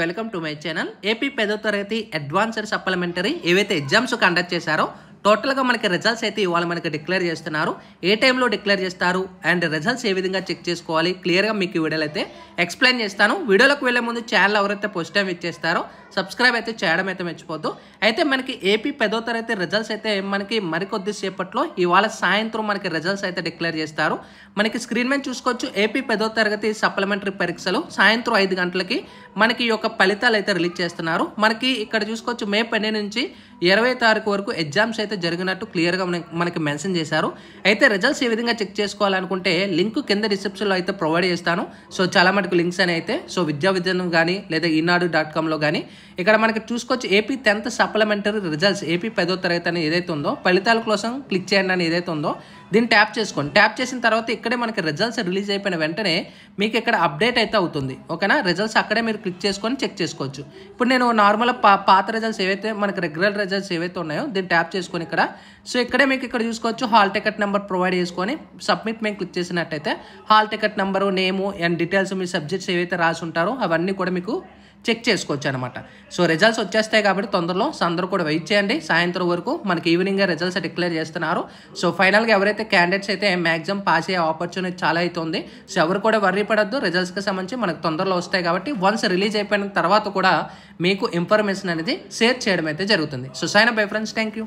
Welcome to my channel. AP 10వ తరగతి advanced supplementary ఏవైతే ఎగ్జామ్స్ కండక్ట్ చేశారో టోటల్గా మనకి రిజల్ట్స్ అయితే ఇవాళ మనకి డిక్లేర్ చేస్తున్నారు. ఏ టైంలో డిక్లేర్ చేస్తారు అండ్ రిజల్ట్స్ ఏ విధంగా చెక్ చేసుకోవాలి క్లియర్గా మీకు ఈ వీడియోలో అయితే ఎక్స్ప్లెయిన్ చేస్తాను. వీడియోలోకి వెళ్ళే ముందు ఛానల్ ఎవరైతే ఫస్ట్ టైం ఇచ్చేస్తారో సబ్స్క్రైబ్ అయితే చేయడం అయితే మర్చిపోద్దు. అయితే మనకి ఏపీ 10వ తరగతి రిజల్ట్స్ అయితే మనకి మరికొద్ది సేపట్లో ఇవాళ సాయంత్రం మనకి రిజల్ట్స్ అయితే డిక్లేర్ చేస్తారు. మనకి స్క్రీన్ మీద చూసుకోవచ్చు. ఏపీ 10వ తరగతి సప్లిమెంటరీ పరీక్షలు సాయంత్రం 5 గంటలకి మనకి ఈ యొక్క ఫలితాలు అయితే రిలీజ్ చేస్తున్నారు. మనకి ఇక్కడ చూసుకోవచ్చు మే 12 నుంచి 20వ తారీఖు వరకు ఎగ్జామ్స్ అయితే జరిగినట్టు క్లియర్గా మనకి మెన్షన్ చేశారు. అయితే రిజల్ట్స్ ఏ విధంగా చెక్ చేసుకోవాలనుకుంటే లింక్ కింద డిస్క్రిప్షన్లో అయితే ప్రొవైడ్ చేస్తాను. సో చాలా మటుకు లింక్స్ అని అయితే సో విద్యాను కానీ లేదా ఈనాడు.comలో కానీ ఇక్కడ మనకి చూసుకోవచ్చు. AP 10th supplementary results AP 10వ తరగతి అని ఏదైతే ఉందో ఫలితాల కోసం క్లిక్ చేయండి అని ఏదైతే ఉందో దీన్ని ట్యాప్ చేసుకోండి. ట్యాప్ చేసిన తర్వాత ఇక్కడే మనకి రిజల్ట్స్ రిలీజ్ అయిపోయిన వెంటనే మీకు ఇక్కడ అప్డేట్ అయితే అవుతుంది. ఓకేనా, రిజల్ట్స్ అక్కడే మీరు క్లిక్ చేసుకొని చెక్ చేసుకోవచ్చు. ఇప్పుడు నేను నార్మల్ పాత రిజల్ట్స్ ఏవైతే మనకి రెగ్యులర్ రిజల్ట్స్ ఏవైతే ఉన్నాయో దీన్ని ట్యాప్ చేసుకొని ఇక్కడ సో ఇక్కడే మీకు ఇక్కడ చూసుకోవచ్చు హాల్ టికెట్ నెంబర్ ప్రొవైడ్ చేసుకొని సబ్మిట్ మేము క్లిక్ చేసినట్టయితే hall ticket number name and details me subjects ఏవైతే రాసి ఉంటారో అవన్నీ కూడా మీకు చెక్ చేసుకోవచ్చు అనమాట. సో రిజల్ట్స్ వచ్చేస్తాయి కాబట్టి తొందరలో అందరూ కూడా వెయిట్ చేయండి. సాయంత్రం వరకు మనకి ఈవినింగ్ రిజల్ట్స్ డిక్లేర్ చేస్తున్నారు. సో ఫైనల్గా ఎవరైతే క్యాండిడేట్స్ అయితే మ్యాక్సిమం పాస్ అయ్యే ఆపర్చునిటీ చాలా అవుతుంది. సో ఎవరు కూడా వర్రీ పడద్దు. రిజల్ట్స్కి సంబంధించి మనకు తొందరలో వస్తాయి కాబట్టి వన్స్ రిలీజ్ అయిపోయిన తర్వాత కూడా మీకు ఇన్ఫర్మేషన్ అనేది షేర్ చేయడం అయితే జరుగుతుంది. So sign up bye friends. Thank you.